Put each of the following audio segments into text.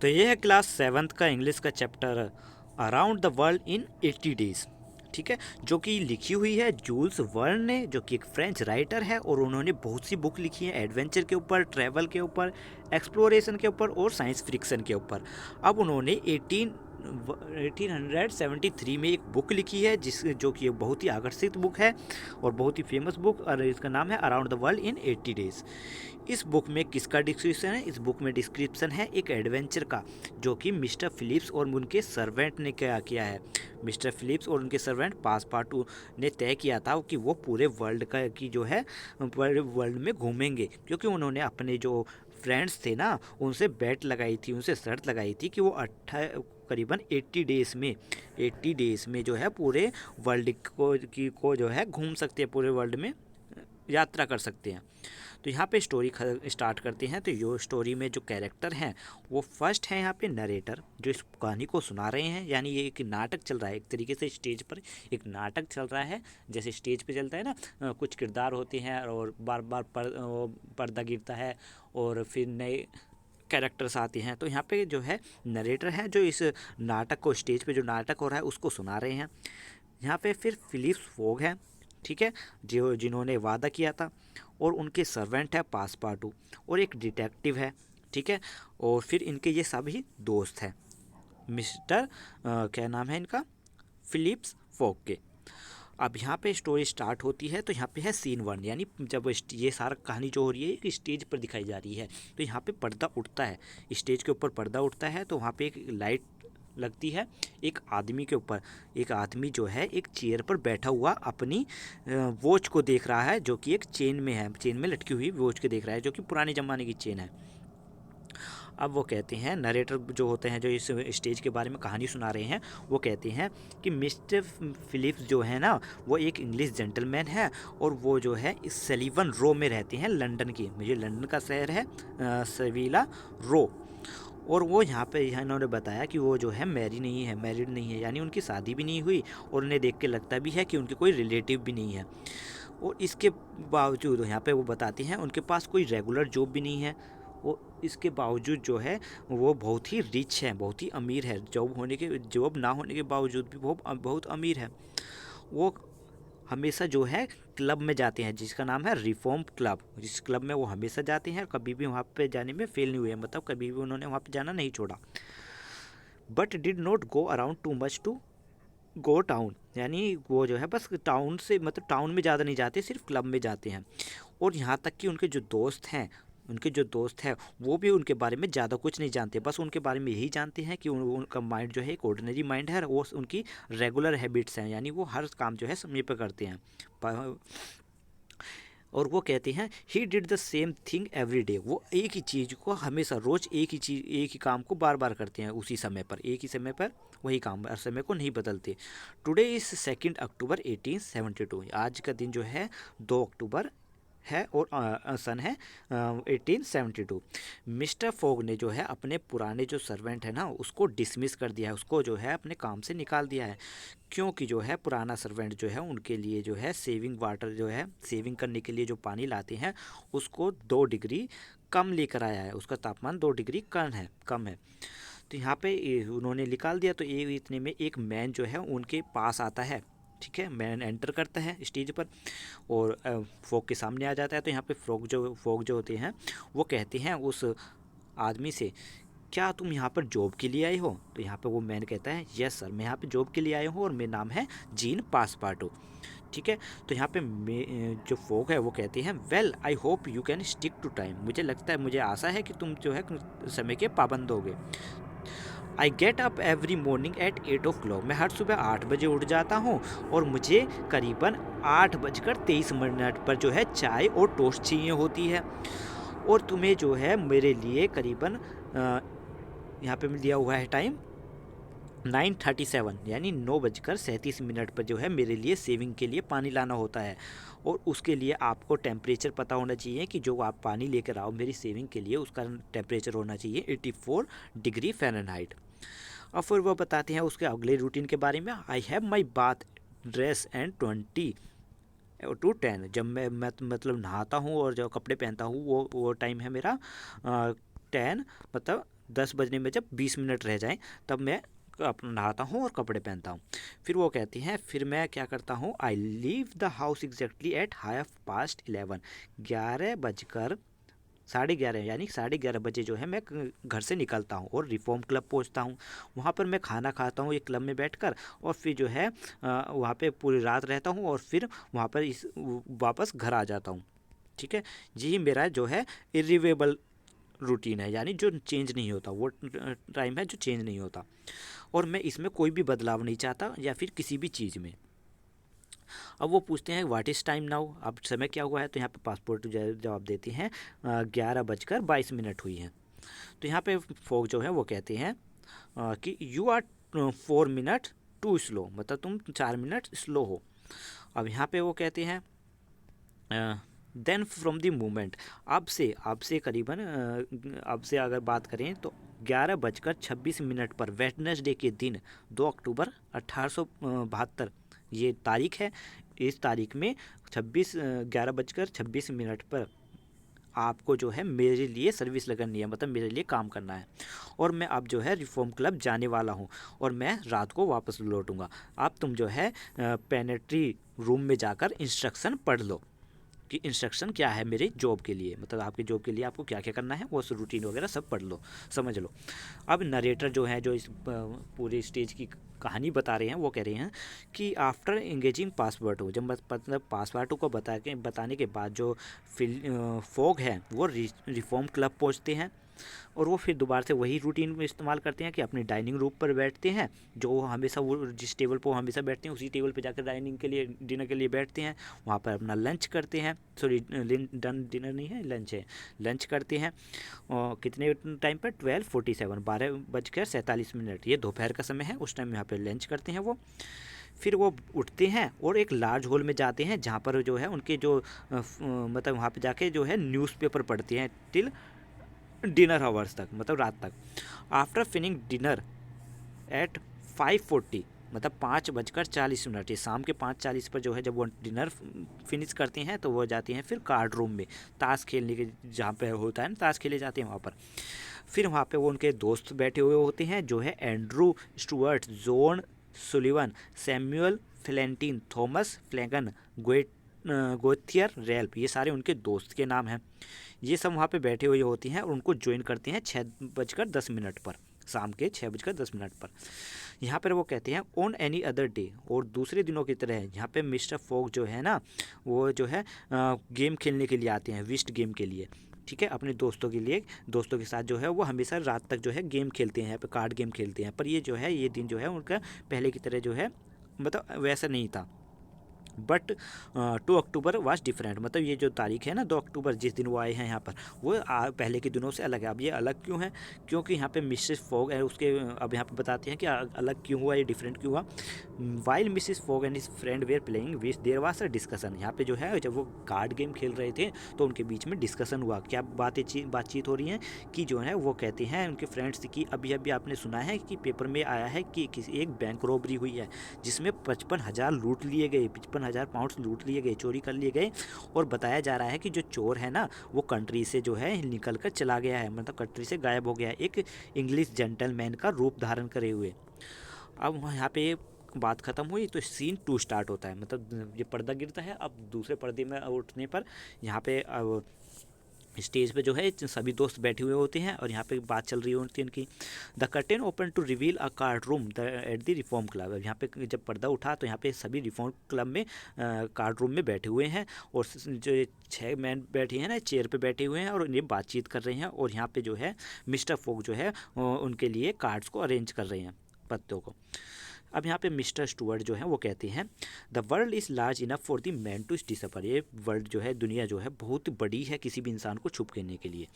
तो ये है क्लास 7th का इंग्लिश का chapter around the world in 80 days. ठीक है, जो कि लिखी हुई है जूल्स वर्न ने, जो कि एक फ्रेंच राइटर है और उन्होंने बहुत सी बुक लिखी है एडवेंचर के ऊपर, ट्रैवल के ऊपर, एक्सप्लोरेशन के ऊपर और साइंस फिक्शन के ऊपर। अब उन्होंने 1873 में एक बुक लिखी है जो कि एक बहुत ही आकर्षित बुक है और बहुत ही फेमस बुक, और इसका नाम है around the world in 80 days. इस बुक में किसका डिस्क्रिप्शन है? इस बुक में डिस्क्रिप्शन है एक एडवेंचर का, जो कि मिस्टर फिलिप्स और उनके सर्वेंट ने क्या किया है। मिस्टर फिलिप्स और उनके सर्वेंट पासपार्टू ने तय किया था कि वो पूरे वर्ल्ड का की जो है वर्ल्ड में घूमेंगे, क्योंकि उन्होंने अपने जो फ्रेंड्स थे ना उनसे बेट लगाई थी, उनसे शर्त लगाई थी कि वो करीबन 80 डेज में जो है पूरे वर्ल्ड को जो है घूम सकते हैं, पूरे वर्ल्ड में यात्रा कर सकते हैं। तो यहाँ पे स्टोरी स्टार्ट करते हैं। तो यो स्टोरी में जो कैरेक्टर हैं वो फर्स्ट है यहाँ पे नरेटर, जो इस कहानी को सुना रहे हैं। यानी ये एक नाटक चल रहा है, एक तरीके से स्टेज पर एक नाटक चल रहा है। जैसे स्टेज पे चलता है ना, कुछ किरदार होते हैं और बार बार पर्दा गिरता है और फिर नए कैरेक्टर्स आते हैं। तो यहाँ पे जो है नरेटर है, जो इस नाटक को, स्टेज पे जो नाटक हो रहा है उसको सुना रहे हैं। यहाँ पे फिर फिलिप्स फोग है, ठीक है, जो जिन्होंने वादा किया था, और उनके सर्वेंट है पासपार्टू, और एक डिटेक्टिव है, ठीक है, और फिर इनके ये सभी दोस्त हैं मिस्टर क्या नाम है इनका, फिलिप्स फोक के। अब यहाँ पे स्टोरी स्टार्ट होती है। तो यहाँ पे है सीन 1, यानी जब ये सारा कहानी जो हो रही है एक स्टेज पर दिखाई जा रही है। तो यहाँ पे पर्दा उठता है, स्टेज के ऊपर पर्दा उठता है, तो वहाँ पे एक लाइट लगती है एक आदमी के ऊपर। एक आदमी जो है एक चेयर पर बैठा हुआ अपनी वॉच को देख रहा है, जो कि एक चेन में है, चेन में लटकी हुई वॉच को देख रहा है, जो कि पुराने ज़माने की चेन है। अब वो कहते हैं, नरेटर जो होते हैं, जो इस स्टेज के बारे में कहानी सुना रहे हैं, वो कहते हैं कि मिस्टर फिलिप्स जो है ना वो एक इंग्लिश जेंटलमैन है, और वो जो है इस सलीवन रो में रहते हैं, लंदन की, मुझे लंदन का शहर है सवीला रो। और वो यहाँ पे इन्होंने बताया कि वो जो है मैरिड नहीं है, यानी उनकी शादी भी नहीं हुई, और उन्हें देख के लगता भी है कि उनके कोई रिलेटिव भी नहीं है। और इसके बावजूद यहाँ पे वो बताते हैं उनके पास कोई रेगुलर जॉब भी नहीं है। वो इसके बावजूद जो है वो बहुत ही रिच है, बहुत ही अमीर है, जॉब ना होने के बावजूद भी वो बहुत अमीर है। वो हमेशा जो है क्लब में जाते हैं, जिसका नाम है रिफॉर्म क्लब। जिस क्लब में वो हमेशा जाते हैं, कभी भी वहाँ पे जाने में फेल नहीं हुए, मतलब कभी भी उन्होंने वहाँ पे जाना नहीं छोड़ा। But did not go around too much to go town, यानी वो जो है बस टाउन से, मतलब टाउन में ज़्यादा नहीं जाते, सिर्फ क्लब में जाते हैं। और यहाँ तक कि उनके जो दोस्त हैं वो भी उनके बारे में ज़्यादा कुछ नहीं जानते, बस उनके बारे में यही जानते हैं कि उनका माइंड जो है एक ऑर्डिनरी माइंड है, वो उनकी रेगुलर हैबिट्स हैं, यानी वो हर काम जो है समय पर करते हैं। और वो कहते हैं he did the same thing every day, वो एक ही चीज़ को हमेशा रोज़ एक ही काम को बार बार करते हैं, उसी समय पर, एक ही समय पर वही काम, हर समय को नहीं बदलते। टुडे इज़ 2 अक्टूबर 1872, आज का दिन जो है 2 अक्टूबर है, और सन है 1872। मिस्टर फोग ने जो है अपने पुराने जो सर्वेंट है ना उसको डिसमिस कर दिया है, उसको जो है अपने काम से निकाल दिया है, क्योंकि जो है पुराना सर्वेंट जो है उनके लिए जो है सेविंग वाटर, जो है सेविंग करने के लिए जो पानी लाते हैं उसको 2 डिग्री कम लेकर आया है, उसका तापमान 2 डिग्री कम है। तो यहाँ पे उन्होंने निकाल दिया। तो ये इतने में एक मैन जो है उनके पास आता है, ठीक है, मैन एंटर करता है स्टेज पर और फोक के सामने आ जाता है। तो यहाँ पे फोक जो होते हैं वो कहते हैं उस आदमी से, क्या तुम यहाँ पर जॉब के लिए आए हो? तो यहाँ पे वो मैन कहता है, यस सर, मैं यहाँ पे जॉब के लिए आया हूँ और मेरा नाम है जीन पासपार्टो, ठीक है। तो यहाँ पे जो फोक है वो कहते हैं, well I hope you can stick to time, मुझे आशा है कि तुम जो है समय के पाबंद होगे। I get up every morning at 8 o'clock, मैं हर सुबह 8 बजे उठ जाता हूँ और मुझे करीबन 8:23 पर जो है चाय और टोस्ट चाहिए होती है, और तुम्हें जो है मेरे लिए करीबन यहाँ पे दिया हुआ है टाइम 9:37, यानी 9:37 पर जो है मेरे लिए सेविंग के लिए पानी लाना होता है, और उसके लिए आपको टेम्परेचर पता होना चाहिए कि जो आप पानी लेकर आओ मेरी सेविंग के लिए उसका टेम्परेचर होना चाहिए 84 डिग्री फ़ारेनहाइट। और फिर वो बताते हैं उसके अगले रूटीन के बारे में, I have my bath dress and 20 to 10, जब मैं मतलब नहाता हूँ और जो कपड़े पहनता हूँ वो टाइम है मेरा 10, मतलब 10 बजने में जब 20 मिनट रह जाएं तब मैं अपना नहाता हूँ और कपड़े पहनता हूँ। फिर वो कहती हैं फिर मैं क्या करता हूँ, I leave the house exactly at 11:30, 11:30 यानी 11:30 बजे जो है मैं घर से निकलता हूँ और रिफॉर्म क्लब पहुँचता हूँ। वहाँ पर मैं खाना खाता हूँ एक क्लब में बैठकर, और फिर जो है वहाँ पे पूरी रात रहता हूँ और फिर वहाँ पर वापस घर आ जाता हूँ। ठीक है, यही मेरा जो है इरिवेबल रूटीन है, यानी जो चेंज नहीं होता, वो टाइम है जो चेंज नहीं होता, और मैं इसमें कोई भी बदलाव नहीं चाहता या फिर किसी भी चीज़ में। अब वो पूछते हैं व्हाट इज़ टाइम नाउ, अब समय क्या हुआ है, तो यहाँ पे पासपोर्ट जवाब देती हैं 11:22 हुई हैं। तो यहाँ पे फोक जो है वो कहते हैं कि you are 4 minute too slow, मतलब तुम 4 मिनट स्लो हो। अब यहाँ पे वो कहते हैं देन फ्रॉम द मोमेंट, अब से करीबन अब से अगर बात करें तो 11:26 पर वेडनेसडे के दिन 2 अक्टूबर 1872 ये तारीख है। इस तारीख में 11:26 पर आपको जो है मेरे लिए सर्विस लगनी है, मतलब मेरे लिए काम करना है, और मैं अब जो है रिफॉर्म क्लब जाने वाला हूँ और मैं रात को वापस लौटूंगा। अब तुम जो है पेनेट्री रूम में जाकर इंस्ट्रक्शन पढ़ लो कि इंस्ट्रक्शन क्या है मेरे जॉब के लिए, मतलब आपके जॉब के लिए आपको क्या क्या करना है, वो रूटीन वगैरह सब पढ़ लो, समझ लो। अब नरेटर जो है जो इस पूरे स्टेज की कहानी बता रहे हैं वो कह रहे हैं कि आफ्टर एंगेजिंग पासवर्ड हो, जब मतलब पासवर्ड को बताने के बाद जो फोग है वो रिफॉर्म क्लब पहुंचते हैं, और वो फिर दोबारा से वही रूटीन में इस्तेमाल करते हैं कि अपने डाइनिंग रूम पर बैठते हैं, जो हमेशा वो जिस टेबल पर हमेशा बैठते हैं उसी टेबल पर जाकर डाइनिंग के लिए डिनर के लिए बैठते हैं, वहाँ पर अपना लंच करते हैं, सॉरी डिनर नहीं है, लंच है, लंच करते हैं। और कितने टाइम पर 12:47, 12:47, ये दोपहर का समय है, उस टाइम यहाँ पर लंच करते हैं वो। फिर वो उठते हैं और एक लार्ज हॉल में जाते हैं जहाँ पर जो है उनके जो मतलब वहाँ पे जाके जो है न्यूज़पेपर पढ़ते हैं टिल डिनर आवर्स तक, मतलब रात तक। आफ्टर फिनिंग डिनर एट 5:40, मतलब 5:40, ये शाम के 5:40 पर जो है जब वो डिनर फिनिश करते हैं तो वो जाते हैं फिर कार्ड रूम में ताश खेलने के, जहाँ पे होता है ना ताश खेले जाते हैं वहाँ पर। फिर वहाँ पे वो उनके दोस्त बैठे हुए होते हैं जो है Andrew Stuart, John Sullivan, Samuel Fallentin, Thomas Flanagan, Gauthier Ralph, ये सारे उनके दोस्त के नाम हैं। ये सब वहाँ पे बैठे हुए होती हैं और उनको ज्वाइन करते हैं 6:10 पर, शाम के 6:10 पर। यहाँ पर वो कहते हैं ऑन एनी अदर डे, और दूसरे दिनों की तरह यहाँ पे मिस्टर फोक जो है ना वो जो है गेम खेलने के लिए आते हैं, विस्ट गेम के लिए, ठीक है, अपने दोस्तों के लिए, दोस्तों के साथ जो है वो हमेशा रात तक जो है गेम खेलते हैं, कार्ड गेम खेलते हैं। पर ये जो है ये दिन जो है उनका पहले की तरह जो है मतलब वैसा नहीं था। बट 2 अक्टूबर वाज डिफरेंट, मतलब ये जो तारीख है ना 2 अक्टूबर जिस दिन वो आए हैं यहाँ पर, वो पहले के दिनों से अलग है। अब ये अलग क्यों है, क्योंकि यहाँ पे मिसेस फोग है उसके, अब यहाँ पे बताते हैं कि अलग क्यों हुआ, ये डिफरेंट क्यों हुआ। While Mrs Fogg and his friend were playing which there was a discussion, यहाँ पे जो है जब वो कार्ड गेम खेल रहे थे तो उनके बीच में डिस्कशन हुआ। क्या बातचीत हो रही है कि जो है वो कहते हैं उनके फ्रेंड्स की अभी अभी आपने सुना है कि पेपर में आया है कि किसी एक बैंक रॉबरी हुई है जिसमें 55,000 लूट लिए गए, 55,000 पाउंड्स लूट लिए गए, चोरी कर लिए गए, और बताया जा रहा है कि जो चोर है ना वो कंट्री से जो है निकल कर चला गया है, मतलब कंट्री से गायब हो गया है, एक इंग्लिश जेंटलमैन का रूप धारण करे हुए। अब यहाँ पे बात ख़त्म हुई तो सीन 2 स्टार्ट होता है, मतलब ये पर्दा गिरता है। अब दूसरे पर्दे में उठने पर यहाँ पे स्टेज पे जो है सभी दोस्त बैठे हुए होते हैं और यहाँ पे बात चल रही होती है उनकी। The curtain open to reveal a card room at the Reform Club, यहाँ पे जब पर्दा उठा तो यहाँ पे सभी रिफॉर्म क्लब में कार्ड रूम में बैठे हुए हैं, और जो 6 मैन बैठे हैं ना चेयर पे बैठे हुए हैं और ये बातचीत कर रहे हैं, और यहाँ पे जो है मिस्टर फोक जो है उनके लिए कार्ड्स को अरेंज कर रहे हैं, पत्तों को। अब यहाँ पे मिस्टर स्टुअर्ट जो है वो कहते हैं the world is large enough for the man to disappear, ये वर्ल्ड जो है दुनिया जो है बहुत बड़ी है किसी भी इंसान को छुप करने के लिए।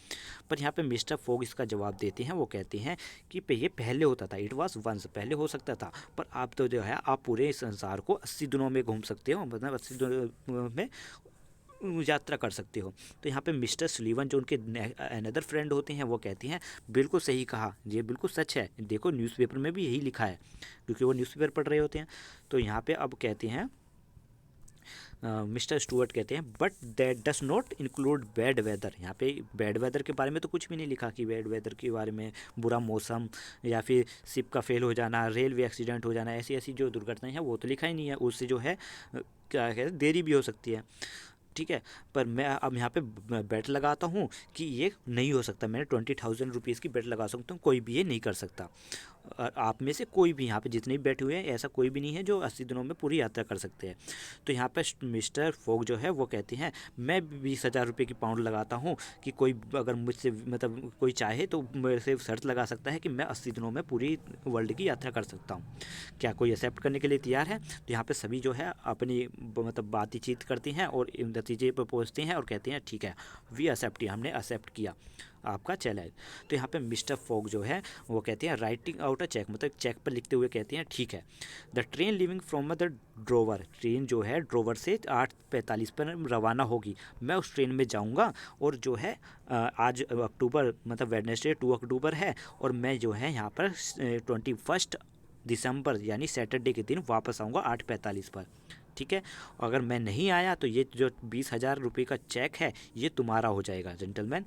पर यहाँ पे मिस्टर फोग इसका जवाब देते हैं, वो कहते हैं कि ये पहले होता था, इट वाज वंस, पहले हो सकता था, पर आप तो जो है आप पूरे संसार को 80 दिनों में घूम सकते हो, मतलब 80 दिनों में यात्रा कर सकते हो। तो यहाँ पे मिस्टर सुलीवन जो उनके अनदर फ्रेंड होते हैं वो कहते हैं बिल्कुल सही कहा, ये बिल्कुल सच है, देखो न्यूज़पेपर में भी यही लिखा है, क्योंकि वो न्यूज़पेपर पढ़ रहे होते हैं। तो यहाँ पे अब कहते हैं मिस्टर स्टुअर्ट कहते हैं but that does not include bad weather. यहाँ पे बैड वेदर के बारे में तो कुछ भी नहीं लिखा कि बैड वेदर के बारे में, बुरा मौसम या फिर शिप का फेल हो जाना, रेलवे एक्सीडेंट हो जाना, ऐसी ऐसी जो दुर्घटनाएं हैं वो तो लिखा ही नहीं है। उससे जो है क्या कहते हैं, देरी भी हो सकती है, ठीक है। पर मैं अब यहाँ पे बेट लगाता हूँ कि ये नहीं हो सकता। मैंने 20,000 रुपीज़ की बेट लगा सकता हूँ, कोई भी ये नहीं कर सकता। और आप में से कोई भी यहाँ पे जितने भी बैठे हुए हैं, ऐसा कोई भी नहीं है जो 80 दिनों में पूरी यात्रा कर सकते हैं। तो यहाँ पे मिस्टर फोक जो है वो कहते हैं मैं 20,000 रुपये की पाउंड लगाता हूँ कि कोई अगर मुझसे मतलब कोई चाहे तो मेरे से शर्त लगा सकता है कि मैं 80 दिनों में पूरी वर्ल्ड की यात्रा कर सकता हूँ। क्या कोई एक्सेप्ट करने के लिए तैयार है? तो यहाँ पे सभी जो है अपनी मतलब बातचीत करती हैं और नतीजे पर पहुँचते हैं और कहते हैं ठीक है, वी एक्सेप्ट, हमने एक्सेप्ट किया आपका चैलेंज। तो यहाँ पे मिस्टर फोक जो है वो कहते हैं राइटिंग आउट अ चेक, मतलब चेक पर लिखते हुए कहते हैं ठीक है, the train living from the drawer, train जो है ड्रोवर से 8:45 पर रवाना होगी। मैं उस ट्रेन में जाऊँगा और जो है आज अक्टूबर मतलब वेडनेसडे 2 अक्टूबर है और मैं जो है यहाँ पर 21 दिसंबर यानी सैटरडे के दिन वापस आऊँगा 8:45 पर, ठीक है। अगर मैं नहीं आया तो ये जो 20,000 रुपये का चेक है ये तुम्हारा हो जाएगा जेंटलमैन।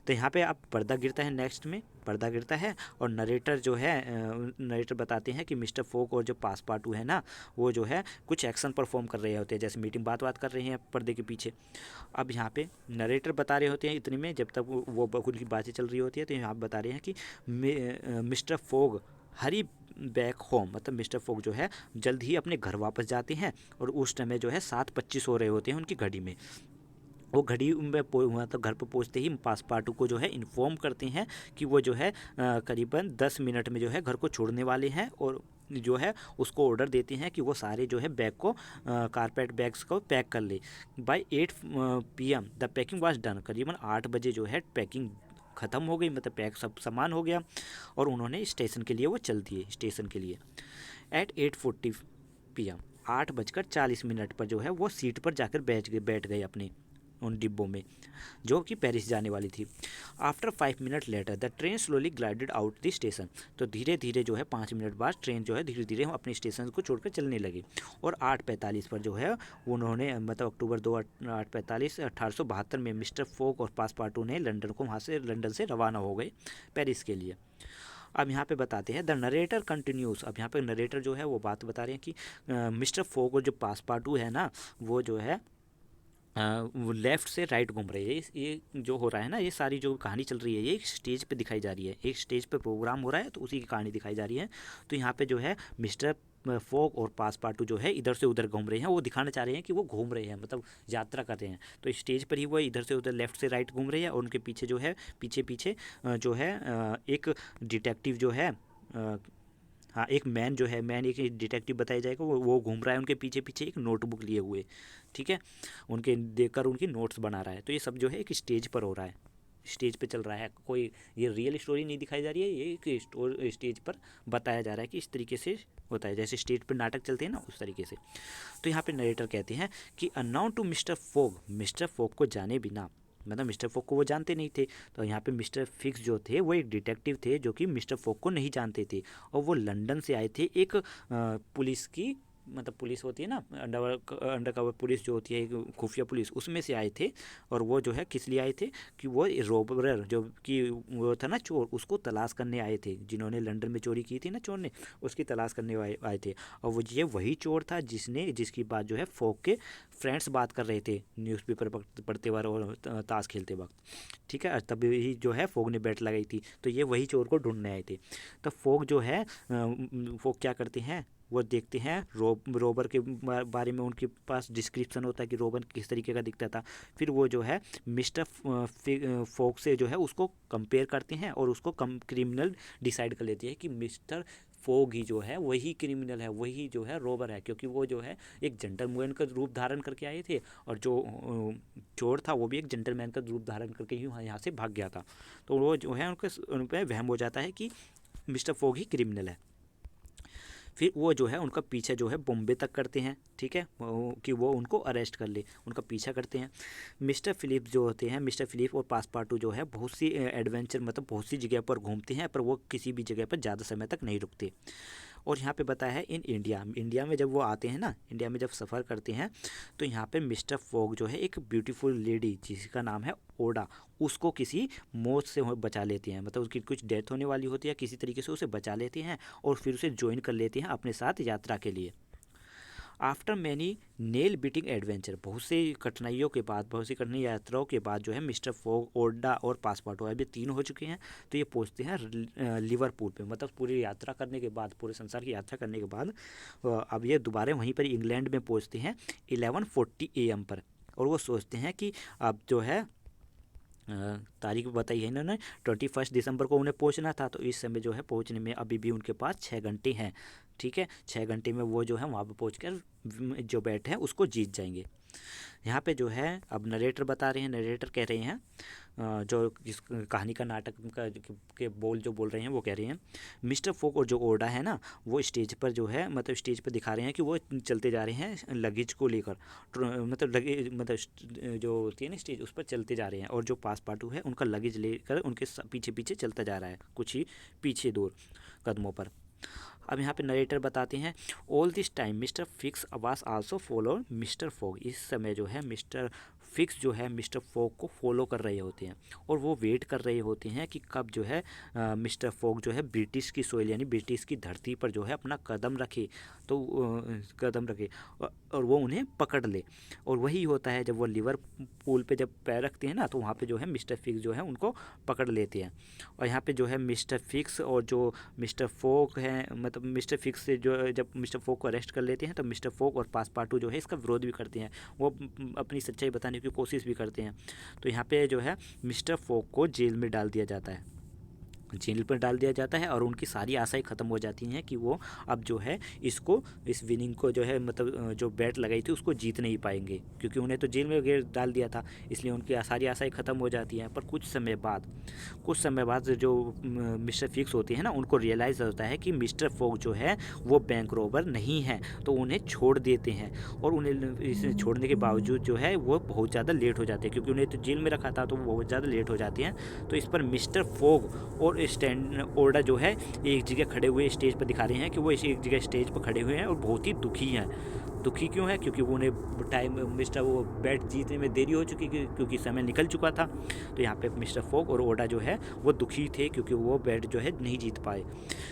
तो यहाँ पे अब पर्दा गिरता है, नेक्स्ट में पर्दा गिरता है और नरेटर जो है नरेटर बताते हैं कि मिस्टर फोक और जो पासपार्टू है ना वो जो है कुछ एक्शन परफॉर्म कर रहे होते हैं, जैसे मीटिंग बात कर रहे हैं पर्दे के पीछे। अब यहाँ पे नरेटर बता रहे होते हैं इतने में, जब तक वो उनकी बातें चल रही होती है तो यहाँ पे बता रहे हैं कि मिस्टर फोक हरी बैक होम, मतलब मिस्टर फोक जो है जल्द ही अपने घर वापस जाते हैं और उस समय जो है 7:25 हो रहे होते हैं उनकी घड़ी में। वो घड़ी में मतलब घर पर पहुंचते ही पासपार्टू को जो है इन्फॉर्म करते हैं कि वो जो है करीबन 10 मिनट में जो है घर को छोड़ने वाले हैं और जो है उसको ऑर्डर देते हैं कि वो सारे जो है बैग को कारपेट बैग्स को पैक कर ले। By 8 PM the packing was done, करीबन 8 बजे जो है पैकिंग ख़त्म हो गई, मतलब पैक सब सामान हो गया और उन्होंने स्टेशन के लिए वो चल दिए स्टेशन के लिए। एट 8:40 PM 8:40 पर जो है वो सीट पर जाकर बैठ गए अपने उन डिब्बों में जो कि पेरिस जाने वाली थी। After 5 minute later the train slowly glided out the station, तो धीरे धीरे जो है 5 मिनट बाद ट्रेन जो है धीरे धीरे अपने स्टेशन को छोड़कर चलने लगी और 8:45 पर जो है उन्होंने मतलब अक्टूबर 2 8:45 1872 में मिस्टर फोक और पासपार्टू ने लंदन को वहाँ से लंदन से रवाना हो गए पेरिस के लिए। अब यहाँ पे बताते हैं द नरेटर कंटिन्यूस, अब यहाँ पे नरेटर जो है वो बात बता रहे हैं कि मिस्टर फोक और जो पासपार्टू है ना वो जो है वो लेफ़्ट से राइट घूम रही है। ये जो हो रहा है ना, ये सारी जो कहानी चल रही है ये एक स्टेज पे दिखाई जा रही है, एक स्टेज पे प्रोग्राम हो रहा है तो उसी की कहानी दिखाई जा रही है। तो यहाँ पे जो है मिस्टर फोक और पासपार्टू जो है इधर से उधर घूम रहे हैं, वो दिखाना चाह रहे हैं कि वो घूम रहे हैं मतलब यात्रा कर रहे हैं। तो स्टेज पर ही वो इधर से उधर लेफ़्ट से राइट घूम रहे हैं और उनके पीछे जो है पीछे पीछे जो है एक डिटेक्टिव जो है हाँ एक मैन जो है मैन एक डिटेक्टिव बताया जाएगा वो घूम रहा है उनके पीछे पीछे एक नोटबुक लिए हुए, ठीक है। उनके देखकर उनकी नोट्स बना रहा है। तो ये सब जो है एक स्टेज पर हो रहा है, स्टेज पे चल रहा है, कोई ये रियल स्टोरी नहीं दिखाई जा रही है, ये एक स्टेज पर बताया जा रहा है कि इस तरीके से होता है, जैसे स्टेज पर नाटक चलते हैं ना उस तरीके से। तो यहाँ पे नरेटर कहते हैं कि अनाउन टू मिस्टर फोक को जाने बिना, मतलब मिस्टर फोक को वो जानते नहीं थे। तो यहाँ पे मिस्टर फिक्स जो थे वो एक डिटेक्टिव थे जो कि मिस्टर फोक को नहीं जानते थे और वो लंदन से आए थे एक पुलिस की, मतलब पुलिस होती है ना अंडर कवर पुलिस जो होती है एक खुफिया पुलिस, उसमें से आए थे। और वो जो है किस लिए आए थे कि वो रोबर जो कि वो था ना चोर, उसको तलाश करने आए थे, जिन्होंने लंदन में चोरी की थी ना चोर ने, उसकी तलाश करने आए थे। और वो ये वही चोर था जिसकी बात जो है फोक के फ्रेंड्स बात कर रहे थे न्यूज़पेपर पढ़ते वक्त और ताश खेलते वक्त, ठीक है। तभी जो है फोक ने बैट लगाई थी, तो ये वही चोर को ढूंढने आए थे। तो फोक जो है फोक क्या करते हैं, वो देखते हैं रोबर के बारे में, उनके पास डिस्क्रिप्शन होता है कि रोबर किस तरीके का दिखता था। फिर वो जो है मिस्टर फोक से जो है उसको कंपेयर करते हैं और उसको क्रिमिनल डिसाइड कर लेते हैं कि मिस्टर फोक ही जो है वही क्रिमिनल है, वही जो है रोबर है, क्योंकि वो जो है एक जेंटलमैन का रूप धारण करके आए थे और जो चोर था वो भी एक जेंटलमैन का रूप धारण करके ही यहाँ से भाग गया था। तो वो जो है उन पर वहम हो जाता है कि मिस्टर फोक ही क्रिमिनल है। फिर वो जो है उनका पीछे जो है बॉम्बे तक करते हैं, ठीक है, कि वो उनको अरेस्ट कर ले, उनका पीछा करते हैं। मिस्टर फिलिप जो होते हैं, मिस्टर फिलिप और पासपार्टू जो है बहुत सी एडवेंचर मतलब बहुत सी जगह पर घूमते हैं, पर वो किसी भी जगह पर ज़्यादा समय तक नहीं रुकते। और यहाँ पे बताया है इन इंडिया में जब वो आते हैं ना, इंडिया में जब सफ़र करते हैं तो यहाँ पे मिस्टर फॉग जो है एक ब्यूटीफुल लेडी जिसका नाम है ओडा, उसको किसी मौत से बचा लेते हैं, मतलब उसकी कुछ डेथ होने वाली होती है, किसी तरीके से उसे बचा लेते हैं और फिर उसे ज्वाइन कर लेते हैं अपने साथ यात्रा के लिए। After many nail beating adventure, बहुत सी कठिनाइयों के बाद, बहुत सी कठिनाई यात्राओं के बाद जो है मिस्टर फॉग, ओडा और पासपार्टो अभी 3 हो चुके हैं। तो ये पहुंचते हैं लिवरपूल पे, मतलब पूरी यात्रा करने के बाद, पूरे संसार की यात्रा करने के बाद अब ये दोबारा वहीं पर इंग्लैंड में पहुंचते हैं 11:40 AM पर। और वो सोचते हैं कि अब जो है तारीख बताई है इन्होंने 21 दिसंबर को उन्हें पहुंचना था, तो इस समय जो है पहुंचने में अभी भी उनके पास 6 घंटे हैं। ठीक है, 6 घंटे में वो जो है वहाँ पर पहुंचकर जो बैठे हैं उसको जीत जाएंगे। यहाँ पे जो है अब नरेटर बता रहे हैं, नरेटर कह रहे हैं जो जिस कहानी का नाटक का के बोल जो बोल रहे हैं वो कह रहे हैं मिस्टर फोक और जो ओडा है ना वो स्टेज पर जो है, मतलब स्टेज पर दिखा रहे हैं कि वो चलते जा रहे हैं लगेज को लेकर, मतलब लगेज, मतलब जो होती है ना स्टेज उस पर चलते जा रहे हैं, और जो पासपार्टू है उनका लगेज लेकर उनके पीछे पीछे चलता जा रहा है कुछ ही पीछे दूर कदमों पर। अब यहाँ पे नरेटर बताते हैं all this time mister Fix was also follow mister Fogg, इस समय जो है मिस्टर फिक्स जो है मिस्टर फोक को फॉलो कर रहे होते हैं और वो वेट कर रहे होते हैं कि कब जो है मिस्टर फोक जो है ब्रिटिश की सोइल यानी ब्रिटिश की धरती पर जो है अपना कदम रखे, तो कदम रखे और वो उन्हें पकड़ ले। और वही होता है जब वो लिवरपूल पे जब पैर रखते हैं ना तो वहाँ पे जो है मिस्टर फिक्स जो है उनको पकड़ लेते हैं। और यहाँ पे जो है मिस्टर फिक्स और जो मिस्टर फोक हैं, मतलब मिस्टर फिक्स से जो जब मिस्टर फोक को अरेस्ट कर लेते हैं तो मिस्टर फोक और पासपार्टू जो है इसका विरोध भी करते हैं, वो अपनी सच्चाई बताने की कोशिश भी करते हैं। तो यहाँ पे जो है मिस्टर फोक को जेल में डाल दिया जाता है, जेल पर डाल दिया जाता है और उनकी सारी आशाएं ख़त्म हो जाती हैं कि वो अब जो है इसको इस विनिंग को जो है मतलब जो बैट लगाई थी उसको जीत नहीं पाएंगे, क्योंकि उन्हें तो जेल में घेर डाल दिया था, इसलिए उनकी सारी आशाएं ख़त्म हो जाती हैं। पर कुछ समय बाद जो मिस्टर फिक्स होते हैं ना उनको रियलाइज़ होता है कि मिस्टर फोक जो है वो बैंक रोबर नहीं है, तो उन्हें छोड़ देते हैं। और उन्हें इसे छोड़ने के बावजूद जो है वो बहुत ज़्यादा लेट हो जाते हैं, क्योंकि उन्हें तो जेल में रखा था तो वो बहुत ज़्यादा लेट हो जाते हैं। तो इस पर मिस्टर फोक और स्टैंड ओडा जो है एक जगह खड़े हुए स्टेज पर दिखा रहे हैं कि वो एक जगह स्टेज पर खड़े हुए हैं और बहुत ही दुखी हैं। दुखी क्यों है? क्योंकि वो उन्हें टाइम मिस्टर वो बैट जीतने में देरी हो चुकी, क्योंकि समय निकल चुका था। तो यहाँ पे मिस्टर फोक और ओडा जो है वो दुखी थे क्योंकि वो बैट जो है नहीं जीत पाए।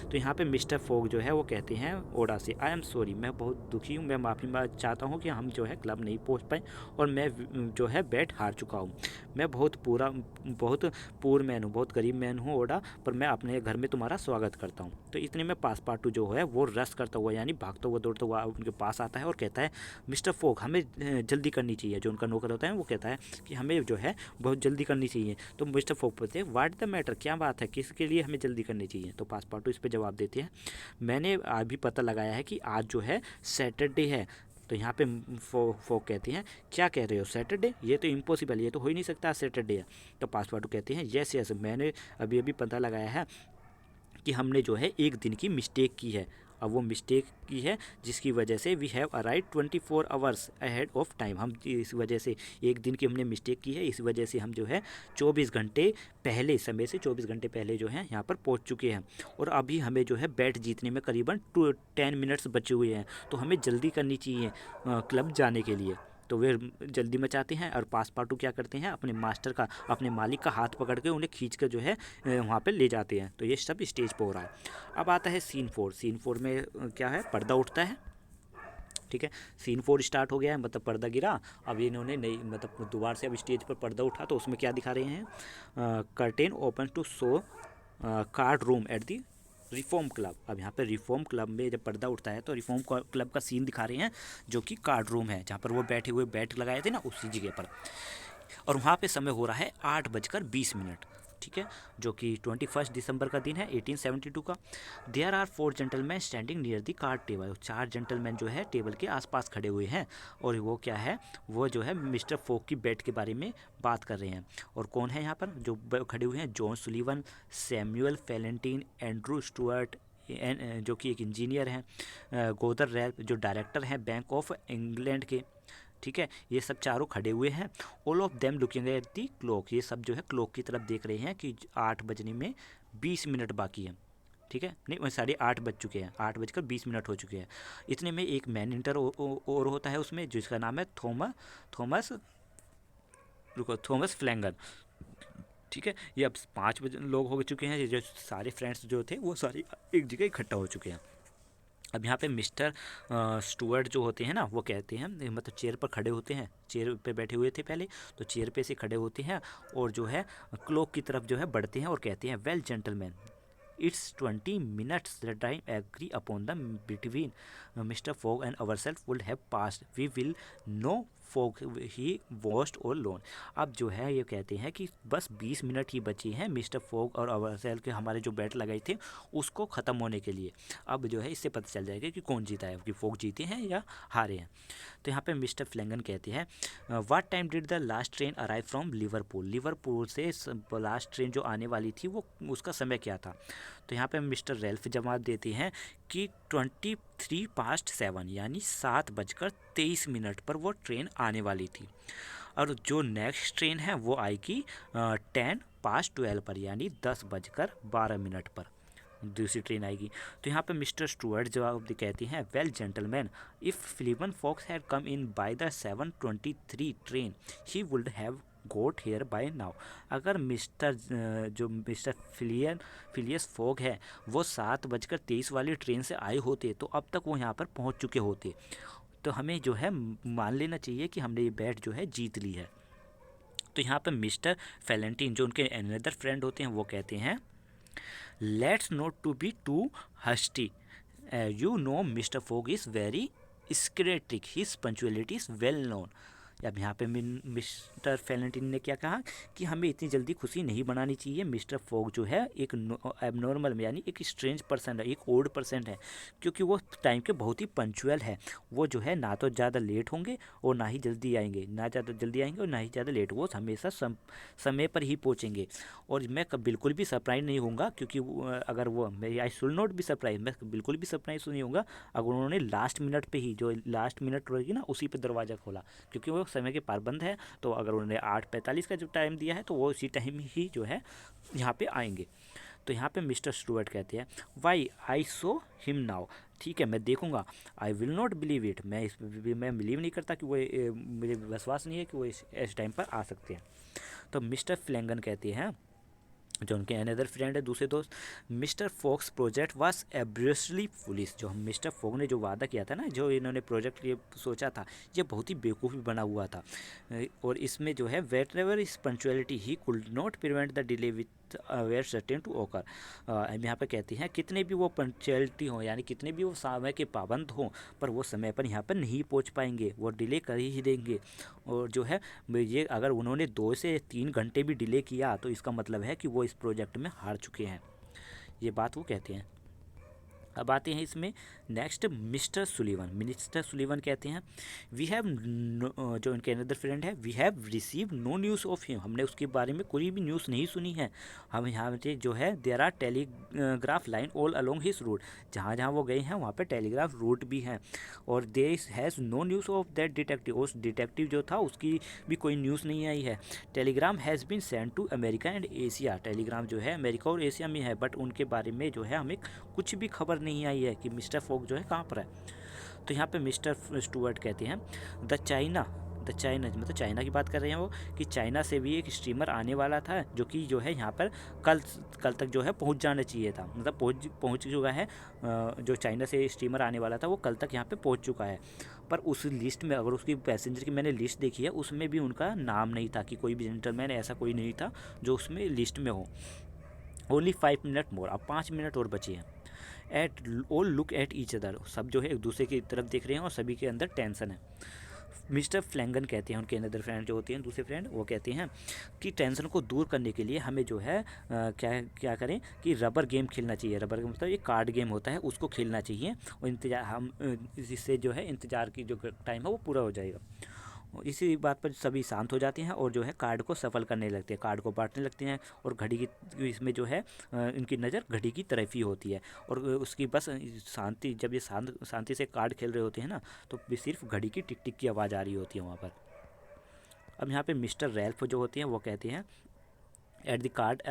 तो यहाँ पे मिस्टर फोक जो है वो कहते हैं ओडा से आई एम सॉरी, मैं बहुत दुखी हूँ, मैं माफ़ी चाहता हूँ कि हम जो है क्लब नहीं पहुँच पाए और मैं जो है बैट हार चुका हूँ। मैं बहुत पुअर मैन हूँ, बहुत गरीब मैन हूँ ओडा, पर मैं अपने घर में तुम्हारा स्वागत करता हूँ। तो इतने में पासपार्टू जो है वो रश करता हुआ यानी भागता हुआ दौड़ता हुआ उनके पास आता है और कहता है मिस्टर फोक हमें जल्दी करनी चाहिए। जो उनका नौकर होता है वो कहता है कि हमें जो है बहुत जल्दी करनी चाहिए। तो मिस्टर फोक बोलते हैं व्हाट द मैटर, क्या बात है, किसके लिए हमें जल्दी करनी चाहिए? तो पासपार्टू इस पर जवाब देते हैं मैंने अभी पता लगाया है कि आज जो है सैटरडे है। तो यहाँ पे फोक कहते हैं क्या कह रहे हो सैटरडे, ये तो इम्पॉसिबल, ये तो हो ही नहीं सकता सैटरडे है। तो पासपार्टू कहते हैं यस यस, मैंने अभी पता लगाया है कि हमने जो है एक दिन की मिस्टेक की है। अब वो मिस्टेक की है जिसकी वजह से we have arrive 24 hours ahead of time, हम इस वजह से एक दिन की हमने मिस्टेक की है, इस वजह से हम जो है 24 घंटे पहले, समय से 24 घंटे पहले जो है यहाँ पर पहुँच चुके हैं। और अभी हमें जो है बैट जीतने में करीबन 10 मिनट्स बचे हुए हैं, तो हमें जल्दी करनी चाहिए क्लब जाने के लिए। तो वे जल्दी मचाते हैं और पासपार्टू क्या करते हैं अपने मास्टर का, अपने मालिक का हाथ पकड़ के उन्हें खींच कर जो है वहाँ पे ले जाते हैं। तो ये सब स्टेज पर हो रहा है। अब आता है सीन 4। सीन 4 में क्या है, पर्दा उठता है। ठीक है, सीन 4 स्टार्ट हो गया है, मतलब पर्दा गिरा। अब इन्होंने नई मतलब दोबारा से अब स्टेज पर पर्दा उठा, तो उसमें क्या दिखा रहे हैं curtain open to show card room at the Reform Club. अब यहाँ पे रिफॉर्म क्लब में जब पर्दा उठता है तो रिफॉर्म क्लब का सीन दिखा रहे हैं जो कि कार्ड रूम है, जहाँ पर वो बैठे हुए बैट लगाए थे ना उसी जगह पर। और वहाँ पे समय हो रहा है 8:20। ठीक है, जो कि 21 दिसंबर का दिन है 1872 का। There are 4 gentleman standing near the card table, 4 gentleman जो है टेबल के आसपास खड़े हुए हैं। और वो क्या है, वो जो है मिस्टर फोक की बैट के बारे में बात कर रहे हैं। और कौन है यहाँ पर जो खड़े हुए हैं, John Sullivan, Samuel Fallentin, Andrew Stuart जो कि एक इंजीनियर हैं, गोदर रैल्फ जो डायरेक्टर हैं बैंक ऑफ इंग्लैंड के। ठीक है, ये सब चारों खड़े हुए हैं। All of them looking at the clock, ये सब जो है क्लॉक की तरफ देख रहे हैं कि 8 बजने में 20 मिनट बाकी है। ठीक है, नहीं 8:30 बज चुके हैं, 8:20 हो चुके हैं। इतने में एक मैन इंटर और होता है उसमें, जिसका नाम है थॉमस थॉमस फ्लैंगन। ठीक है, ये अब 5 बजे लोग हो चुके हैं, ये जो सारे फ्रेंड्स जो थे वो सारे एक जगह इकट्ठा हो चुके हैं। अब यहाँ पे मिस्टर स्टुअर्ट जो होते हैं ना, वो कहते हैं, मतलब चेयर पर खड़े होते हैं, चेयर पे बैठे हुए थे पहले, तो चेयर पे से खड़े होते हैं और जो है क्लॉक की तरफ जो है बढ़ते हैं और कहते हैं, well gentleman, it's 20 minutes that I agree upon the between Mr. Fogg and ourselves would have passed. We will know Fogg he washed or loan. अब जो है ये कहते हैं कि बस 20 मिनट ही बची हैं मिस्टर फोग और अवरसेल के हमारे जो बैट लगाए थे उसको ख़त्म होने के लिए। अब जो है इससे पता चल जाएगा कि कौन जीता है, कि फोग जीते हैं या हारे हैं। तो यहाँ पे मिस्टर फ्लैंगन कहते हैं, what time did the last train arrive from Liverpool. Liverpool से लास्ट ट्रेन जो आने वाली थी वो उसका समय क्या था। तो यहाँ पे मिस्टर रेल्फ जवाब देते हैं कि 7:23 यानी 7:23 पर वो ट्रेन आने वाली थी, और जो नेक्स्ट ट्रेन है वो आएगी 10:12 पर, यानी 10:12 पर दूसरी ट्रेन आएगी। तो यहाँ पे मिस्टर स्टुअर्ट जवाब कहते हैं, well gentleman, if Phileas Fogg had come in by the 7:23 train he would have got here by now. अगर मिस्टर फिलियस फॉग है वो 7:23 वाली ट्रेन से आए होते तो अब तक वो यहाँ पर पहुँच चुके होते। तो हमें जो है मान लेना चाहिए कि हमने ये बैट जो है जीत ली है। तो यहाँ पर मिस्टर फैलेंटीन जो उनके अनदर फ्रेंड होते हैं वो कहते हैं, let's not to be too hasty, you know mister Fogg is very स्क्रेटिक, his punctuality is well known. अब यहाँ पे मिस्टर फैलेंटिन ने क्या कहा कि हमें इतनी जल्दी खुशी नहीं बनानी चाहिए। मिस्टर फोग जो है एक एबनॉर्मल यानी एक स्ट्रेंज पर्सन है, एक ओल्ड पर्सन है, क्योंकि वो टाइम के बहुत ही पंचुअल है। वो जो है ना तो ज़्यादा लेट होंगे और ना ही जल्दी आएंगे, ना ज़्यादा जल्दी आएंगे और ना ही ज़्यादा लेट, वो हमेशा समय पर ही पहुँचेंगे। और मैं बिल्कुल भी सरप्राइज नहीं होऊंगा, क्योंकि अगर वो I should not be surprise, मैं बिल्कुल भी सरप्राइज नहीं होऊंगा अगर उन्होंने लास्ट मिनट पे ही, जो लास्ट मिनट रहेगी ना उसी पे दरवाज़ा खोला, क्योंकि वो समय के पाबंद है। तो अगर उन्होंने 8:45 का जो टाइम दिया है तो वो उसी टाइम ही जो है यहाँ पे आएंगे। तो यहाँ पे मिस्टर स्टुअर्ट कहते हैं, वाई आई सो हिम नाउ, ठीक है मैं देखूंगा, I will not believe it, मैं बिलीव नहीं करता कि वो मुझे विश्वास नहीं है कि वो इस टाइम पर आ सकते हैं। तो मिस्टर फ्लैंगन कहते हैं, जो उनके अनदर फ्रेंड है, दूसरे दोस्त, mister Fogg's project was obviously police. जो हम मिस्टर फोक ने जो वादा किया था ना, जो इन्होंने प्रोजेक्ट ये सोचा था, ये बहुत ही बेवकूफ़ी बना हुआ था। और इसमें जो है whatever is punctuality he could not prevent the delay with were certain to occur. यहाँ पर कहते हैं कितने भी वो पंचुअलिटी हों, यानी कितने भी वो समय के पाबंद हों, पर वो समय पर यहाँ पर नहीं पहुँच पाएंगे, वो डिले कर ही देंगे। और जो है ये अगर उन्होंने 2 से 3 घंटे भी डिले किया तो इसका मतलब है कि वो इस प्रोजेक्ट में हार चुके हैं, ये बात वो कहते हैं। अब आते हैं इसमें नेक्स्ट मिस्टर सुलीवन कहते हैं, वी हैव, जो इनके अनदर फ्रेंड है, we have receive no news of him, हमने उसके बारे में कोई भी न्यूज़ नहीं सुनी है। हम यहाँ पे जो है there are telegraph line all along his route, जहाँ जहाँ वो गए हैं वहाँ पे टेलीग्राफ रूट भी हैं। और there has no news of that detective, उस डिटेक्टिव जो था उसकी भी कोई न्यूज़ नहीं आई है। Telegram has been send to America and Asia, telegram जो है अमेरिका और एशिया में है, बट उनके बारे में जो है हमें कुछ भी खबर नहीं आई है कि मिस्टर फोक जो है कहाँ पर है। तो यहाँ पे मिस्टर स्टुअर्ट कहते हैं, द चाइना मतलब चाइना की बात कर रहे हैं वो, कि चाइना से भी एक स्टीमर आने वाला था जो कि जो है यहाँ पर कल तक जो है पहुँच जाना चाहिए था, मतलब पहुँच चुका है। जो चाइना से स्टीमर आने वाला था वो कल तक यहाँ पे पहुँच चुका है, पर उस लिस्ट में, अगर उसकी पैसेंजर की मैंने लिस्ट देखी है, उसमें भी उनका नाम नहीं था, कि कोई भी जेंटलमैन ऐसा कोई नहीं था जो उसमें लिस्ट में हो। ओनली 5 मिनट मोर, अब 5 मिनट और बचे हैं। At all look at each other, सब जो है एक दूसरे की तरफ देख रहे हैं और सभी के अंदर टेंशन है। मिस्टर फ्लैंगन कहते हैं, उनके अनदर फ्रेंड जो होते हैं, दूसरे फ्रेंड, वो कहते हैं कि टेंशन को दूर करने के लिए हमें जो है क्या करें कि रबर गेम खेलना चाहिए। रबर गेम मतलब एक कार्ड गेम होता है, उसको खेलना चाहिए, और इंतजार हम इससे जो है इंतज़ार की जो टाइम है वो पूरा हो जाएगा। इसी बात पर सभी शांत हो जाते हैं और जो है कार्ड को सफल करने लगते हैं, कार्ड को बांटने लगते हैं, और घड़ी की इसमें जो है इनकी नज़र घड़ी की तरफ ही होती है, और उसकी बस शांति, जब ये शांति से कार्ड खेल रहे होते हैं ना, तो सिर्फ घड़ी की टिक टिक की आवाज़ आ रही होती है वहाँ पर। अब यहाँ पे मिस्टर रैल्फ जो होते हैं वो कहते हैं, at the card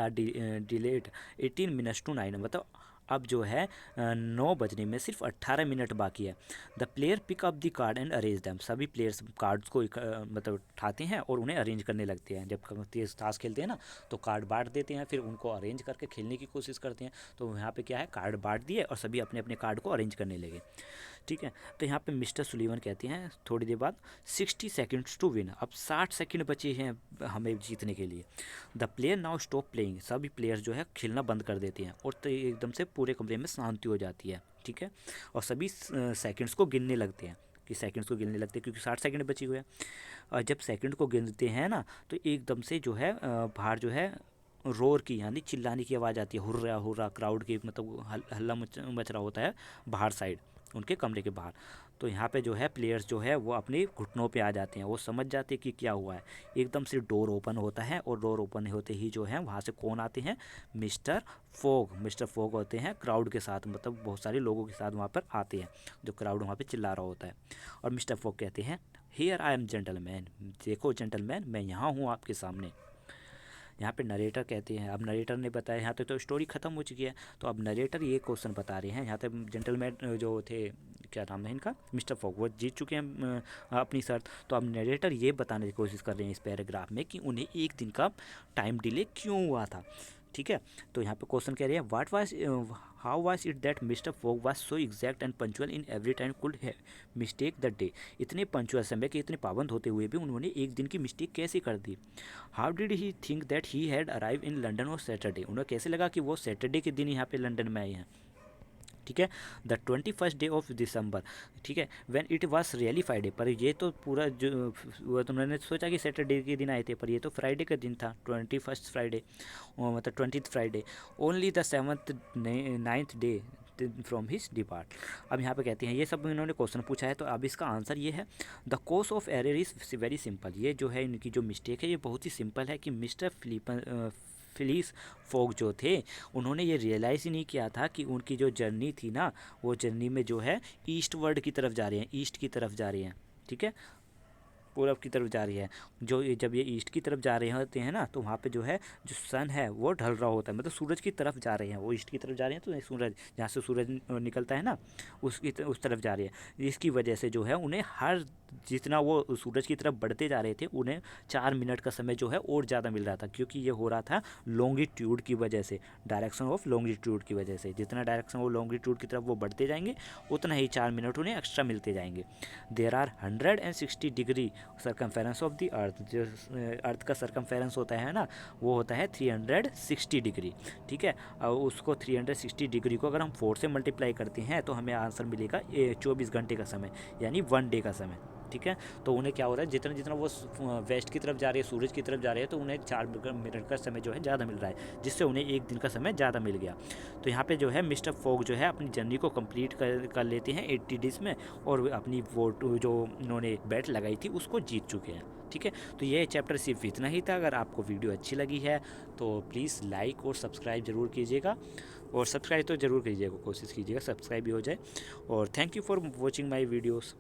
delayed 18 minutes to 9, मतलब अब जो है 9 बजने में सिर्फ 18 मिनट बाकी है। The player pick up the card and arrange them. सभी प्लेयर्स कार्ड्स को मतलब उठाते हैं और उन्हें अरेंज करने लगते हैं। जब तेज ताश खेलते हैं ना तो कार्ड बांट देते हैं, फिर उनको अरेंज करके खेलने की कोशिश करते हैं। तो यहाँ पे क्या है, कार्ड बांट दिए और सभी अपने अपने कार्ड को अरेंज करने लगे। ठीक है, तो यहाँ पे मिस्टर सुलीवन कहते हैं थोड़ी देर बाद 60 सेकंड्स टू विन। अब 60 सेकंड बचे हैं हमें जीतने के लिए। The player now stop playing. सभी प्लेयर्स जो है खेलना बंद कर देते हैं और तो एकदम से पूरे कमरे में शांति हो जाती है। ठीक है, और सभी सेकंड्स को गिनने लगते हैं कि सेकंड्स को गिनने लगते हैं क्योंकि 60 सेकंड बचे हुए हैं। और जब सेकंड को गिनते हैं ना तो एकदम से जो है बाहर जो है रोर की यानी चिल्लाने की आवाज़ आती है। हुर्रा हुर्रा, क्राउड की मतलब हल्ला मच रहा होता है बाहर साइड, उनके कमरे के बाहर। तो यहाँ पे जो है प्लेयर्स जो है वो अपने घुटनों पे आ जाते हैं, वो समझ जाते हैं कि क्या हुआ है। एकदम से डोर ओपन होता है और डोर ओपन होते ही जो है वहाँ से कौन आते हैं, मिस्टर फोग। मिस्टर फोग होते हैं क्राउड के साथ, मतलब बहुत सारे लोगों के साथ वहाँ पर आते हैं, जो क्राउड वहाँ पे चिल्ला रहा होता है। और मिस्टर फोग कहते हैं हियर आई एम जेंटलमैन। देखो जेंटलमैन, मैं यहाँ हूँ आपके सामने। यहाँ पे नरेटर कहते हैं, अब नरेटर ने बताया, यहाँ तक तो स्टोरी ख़त्म हो चुकी है, तो अब नरेटर ये क्वेश्चन बता रहे हैं। यहाँ तक जेंटलमैन जो थे, क्या नाम है इनका, मिस्टर फॉग, वो जीत चुके हैं अपनी शर्त। तो अब नरेटर ये बताने की कोशिश कर रहे हैं इस पैराग्राफ में कि उन्हें एक दिन का टाइम डिले क्यों हुआ था। ठीक है, तो यहाँ पे क्वेश्चन कह रहे हैं what was how was it that mister fog was so exact and punctual in every time could have mistake the day. इतने पंचुअल, समय के इतने पाबंद होते हुए भी उन्होंने एक दिन की मिस्टेक कैसे कर दी। How did he think that he had arrive in London और सैटरडे। उन्हें कैसे लगा कि वो सैटरडे के दिन यहाँ पे लंदन में आए हैं। ठीक है, the 21st day of December. ठीक है, when it was really Friday. पर ये तो पूरा जो वो तो उन्होंने सोचा कि सैटरडे के दिन आए थे, पर ये तो फ्राइडे का दिन था, 21st फ्राइडे, मतलब 20th Friday. Only the 7th 9th day from his depart. अब यहाँ पे कहते हैं ये सब इन्होंने क्वेश्चन पूछा है, तो अब इसका आंसर ये है the course of error is very simple. ये जो है इनकी जो मिस्टेक है ये बहुत ही सिंपल है कि मिस्टर फिलिस फोग जो थे उन्होंने ये रियलाइज़ ही नहीं किया था कि उनकी जो जर्नी थी ना, वो जर्नी में जो है ईस्ट वर्ड की तरफ जा रहे हैं, ईस्ट की तरफ जा रहे हैं। ठीक है, पूरब की तरफ जा रही है। जो जब ये ईस्ट की तरफ जा रहे होते हैं ना तो वहाँ पे जो है जो सन है वो ढल रहा होता है, मतलब सूरज की तरफ जा रहे हैं, वो ईस्ट की तरफ जा रहे हैं। तो सूरज जहाँ से सूरज निकलता है ना उस तरफ जा रही है। इसकी वजह से जो है उन्हें हर जितना वो सूरज की तरफ बढ़ते जा रहे थे उन्हें 4 मिनट का समय जो है और ज़्यादा मिल रहा था, क्योंकि ये हो रहा था लॉन्गिट्यूड की वजह से, डायरेक्शन ऑफ लॉन्गिट्यूड की वजह से। जितना डायरेक्शन वो लॉन्गिट्यूड की तरफ वो बढ़ते जाएंगे उतना ही 4 मिनट उन्हें एक्स्ट्रा मिलते जाएंगे। There are 160 degree circumference of the earth. जो अर्थ का सरकमफेरेंस होता है ना वो होता है 360 डिग्री। ठीक है, और उसको 360 डिग्री को अगर हम 4 से मल्टीप्लाई करते हैं तो हमें आंसर मिलेगा 24 घंटे का समय, यानी 1 डे का समय। ठीक है, तो उन्हें क्या हो रहा है, जितना जितना वो वेस्ट की तरफ जा रहे हैं, सूरज की तरफ जा रहे हैं, तो उन्हें 4 मिनट का समय जो है ज़्यादा मिल रहा है, जिससे उन्हें एक दिन का समय ज़्यादा मिल गया। तो यहाँ पे जो है मिस्टर फोग जो है अपनी जर्नी को कंप्लीट कर लेते हैं 80 डेज में, और अपनी वोट जो उन्होंने बैट लगाई थी उसको जीत चुके हैं। ठीक है, तो ये चैप्टर सिर्फ इतना ही था। अगर आपको वीडियो अच्छी लगी है तो प्लीज़ लाइक और सब्सक्राइब ज़रूर कीजिएगा, और सब्सक्राइब तो ज़रूर कीजिएगा, कोशिश कीजिएगा सब्सक्राइब भी हो जाए। और thank you for watching my videos.